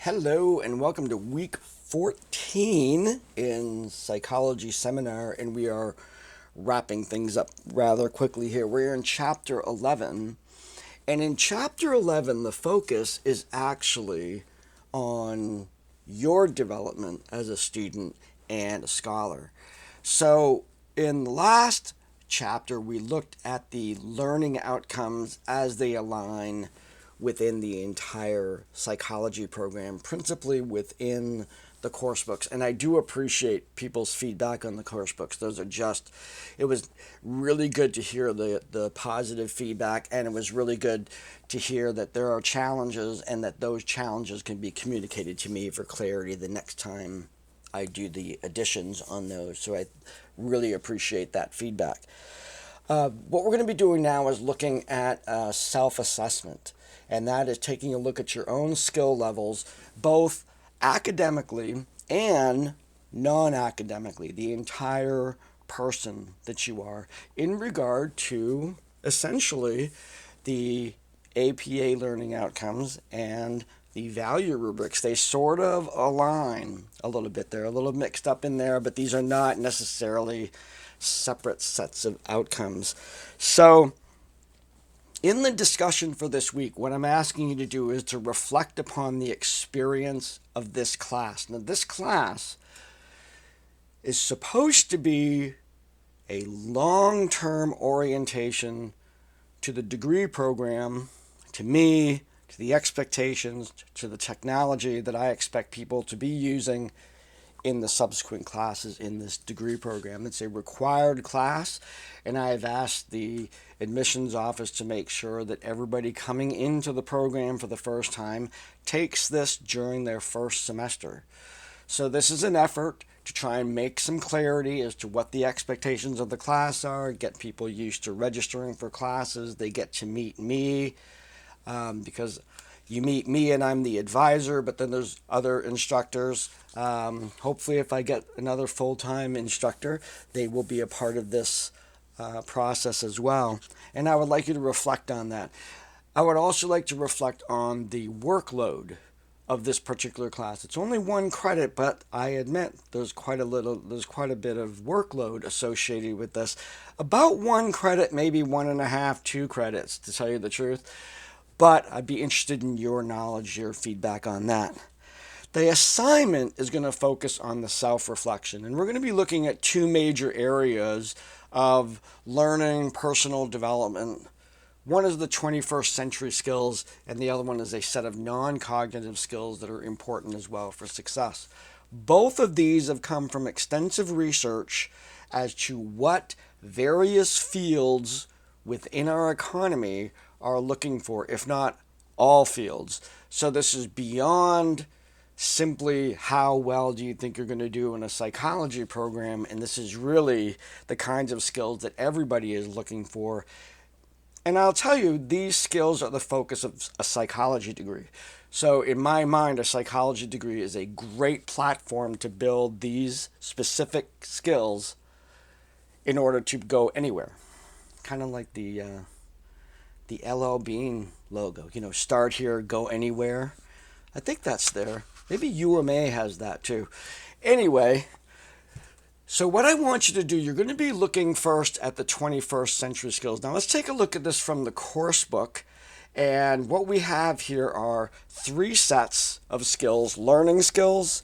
Hello and welcome to week 14 in psychology seminar, and we are wrapping things up rather quickly here. We're in chapter 11, and in chapter 11 the focus is actually on your development as a student and a scholar. So in the last chapter we looked at the learning outcomes as they align within the entire psychology program, principally within the course books. And I do appreciate people's feedback on the course books. It was really good to hear the positive feedback, and it was really good to hear that there are challenges and that those challenges can be communicated to me for clarity the next time I do the additions on those. So I really appreciate that feedback. What we're going to be doing now is looking at self-assessment, and that is taking a look at your own skill levels, both academically and non-academically, the entire person that you are, in regard to essentially the APA learning outcomes and the value rubrics. They sort of align a little bit. They're a little mixed up in there, but these are not necessarily separate sets of outcomes. So in the discussion for this week, what I'm asking you to do is to reflect upon the experience of this class. Now, this class is supposed to be a long-term orientation to the degree program, to me, to the expectations, to the technology that I expect people to be using in the subsequent classes in this degree program. It's a required class, and I have asked the admissions office to make sure that everybody coming into the program for the first time takes this during their first semester. So this is an effort to try and make some clarity as to what the expectations of the class are, get people used to registering for classes. They get to meet me, because you meet me and I'm the advisor, but then there's other instructors. Hopefully if I get another full-time instructor, they will be a part of this process as well. And I would like you to reflect on that. I would also like to reflect on the workload of this particular class. It's only 1 credit, but I admit there's quite a bit of workload associated with this. About 1 credit, maybe 1.5, 2 credits, to tell you the truth. But I'd be interested in your knowledge, your feedback on that. The assignment is going to focus on the self-reflection, and we're going to be looking at 2 major areas of learning, personal development. One is the 21st century skills, and the other one is a set of non-cognitive skills that are important as well for success. Both of these have come from extensive research as to what various fields within our economy are looking for, if not all fields. So this is beyond simply how well do you think you're going to do in a psychology program, and this is really the kinds of skills that everybody is looking for. And I'll tell you, these skills are the focus of a psychology degree. So in my mind, a psychology degree is a great platform to build these specific skills in order to go anywhere. Kind of like the LL Bean logo, start here, go anywhere. I think that's there. Maybe UMA has that too. Anyway, so what I want you to do, you're going to be looking first at the 21st century skills. Now let's take a look at this from the course book. And what we have here are 3 sets of skills: learning skills,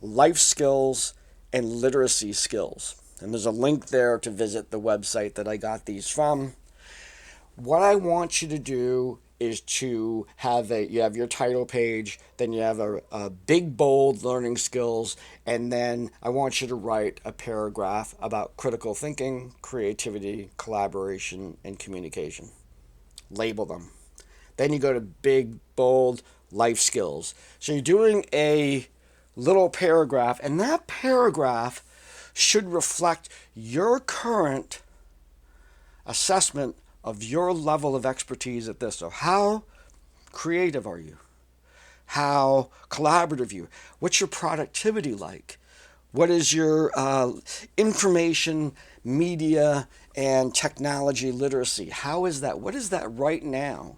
life skills, and literacy skills. And there's a link there to visit the website that I got these from. What I want you to do is to you have your title page, then you have a big bold learning skills, and then I want you to write a paragraph about critical thinking, creativity, collaboration, and communication. Label them. Then you go to big bold life skills. So you're doing a little paragraph, and that paragraph should reflect your current assessment of your level of expertise at this. So how creative are you? How collaborative are you? What's your productivity like? What is your information, media, and technology literacy? How is that? What is that right now?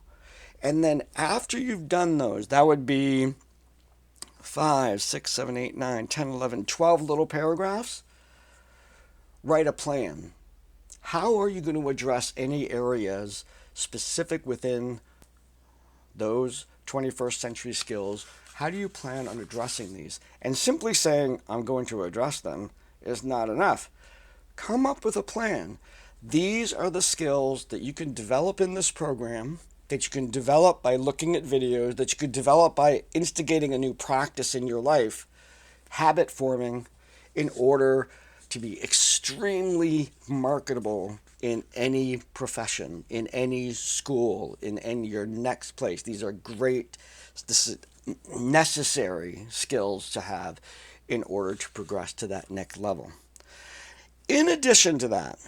And then after you've done those, that would be 5, 6, 7, 8, 9, 10, 11, 12 little paragraphs. Write a plan. How are you going to address any areas specific within those 21st century skills? How do you plan on addressing these? And simply saying, I'm going to address them, is not enough. Come up with a plan. These are the skills that you can develop in this program, that you can develop by looking at videos, that you could develop by instigating a new practice in your life, habit forming, in order to be extremely marketable in any profession, in any school, in any your next place. These are great, necessary skills to have in order to progress to that next level. In addition to that,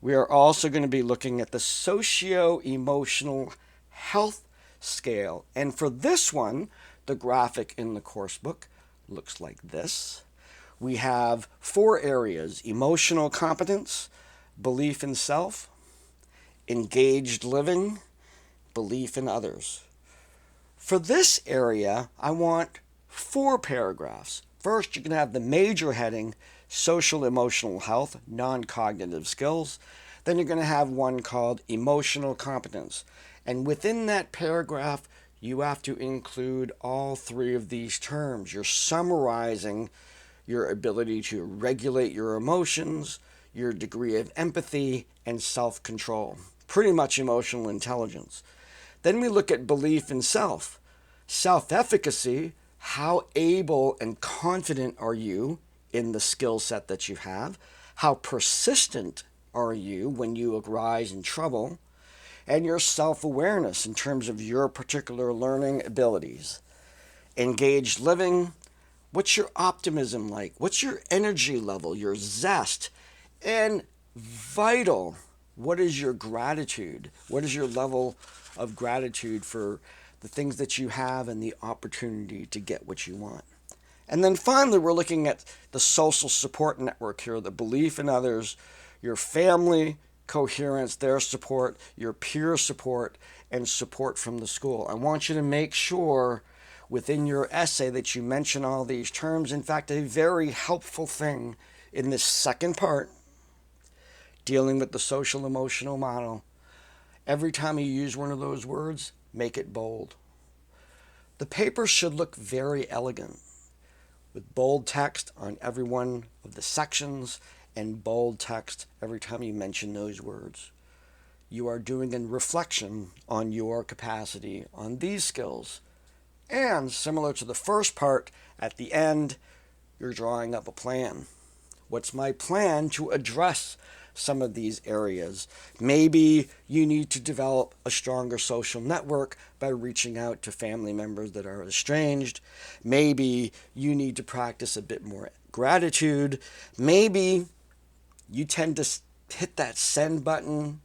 we are also going to be looking at the socio-emotional health scale. And for this one, the graphic in the course book looks like this. We have 4 areas: emotional competence, belief in self, engaged living, belief in others. For this area, I want 4 paragraphs. First, you can have the major heading, social emotional health, non-cognitive skills. Then you're going to have one called emotional competence. And within that paragraph, you have to include all 3 of these terms. You're summarizing your ability to regulate your emotions, your degree of empathy, and self-control. Pretty much emotional intelligence. Then we look at belief in self. Self-efficacy, how able and confident are you in the skill set that you have? How persistent are you when you arise in trouble? And your self-awareness in terms of your particular learning abilities. Engaged living, what's your optimism like? What's your energy level, your zest? And vital, what is your gratitude? What is your level of gratitude for the things that you have and the opportunity to get what you want? And then finally, we're looking at the social support network here, the belief in others, your family, coherence, their support, your peer support, and support from the school. I want you to make sure within your essay that you mention all these terms. In fact, a very helpful thing in this second part, dealing with the social emotional model, every time you use one of those words, make it bold. The paper should look very elegant, with bold text on every one of the sections and bold text every time you mention those words. You are doing a reflection on your capacity on these skills. And similar to the first part, at the end, you're drawing up a plan. What's my plan to address some of these areas? Maybe you need to develop a stronger social network by reaching out to family members that are estranged. Maybe you need to practice a bit more gratitude. Maybe you tend to hit that send button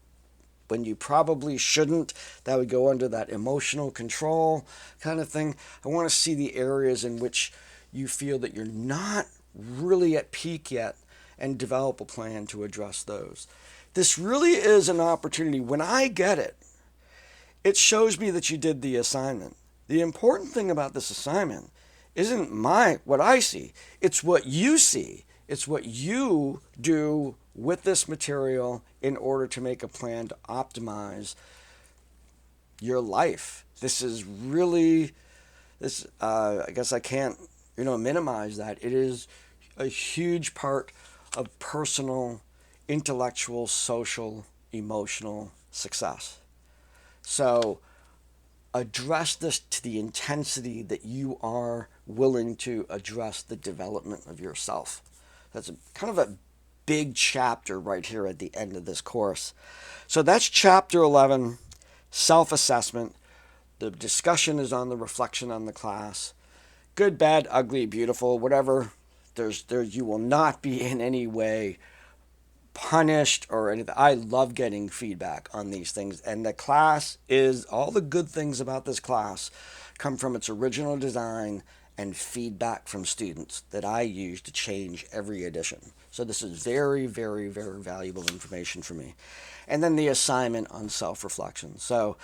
when you probably shouldn't. That would go under that emotional control kind of thing. I want to see the areas in which you feel that you're not really at peak yet and develop a plan to address those. This really is an opportunity. When I get it, it shows me that you did the assignment. The important thing about this assignment isn't what I see. It's what you see. It's what you do with this material in order to make a plan to optimize your life. This is really, I guess I can't, minimize that. It is a huge part of personal, intellectual, social, emotional success. So address this to the intensity that you are willing to address the development of yourself. That's kind of a big chapter right here at the end of this course. So that's chapter 11, self-assessment. The discussion is on the reflection on the class. Good, bad, ugly, beautiful, whatever. You will not be in any way punished or anything. I love getting feedback on these things. And the class is, all the good things about this class come from its original design and feedback from students that I use to change every edition. So this is very, very, very valuable information for me. And then the assignment on self-reflection. So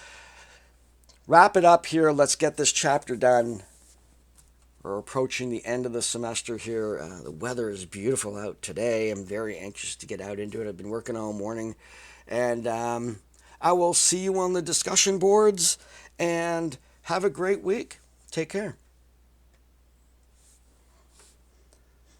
wrap it up here. Let's get this chapter done. We're approaching the end of the semester here. The weather is beautiful out today. I'm very anxious to get out into it. I've been working all morning. And I will see you on the discussion boards. And have a great week. Take care.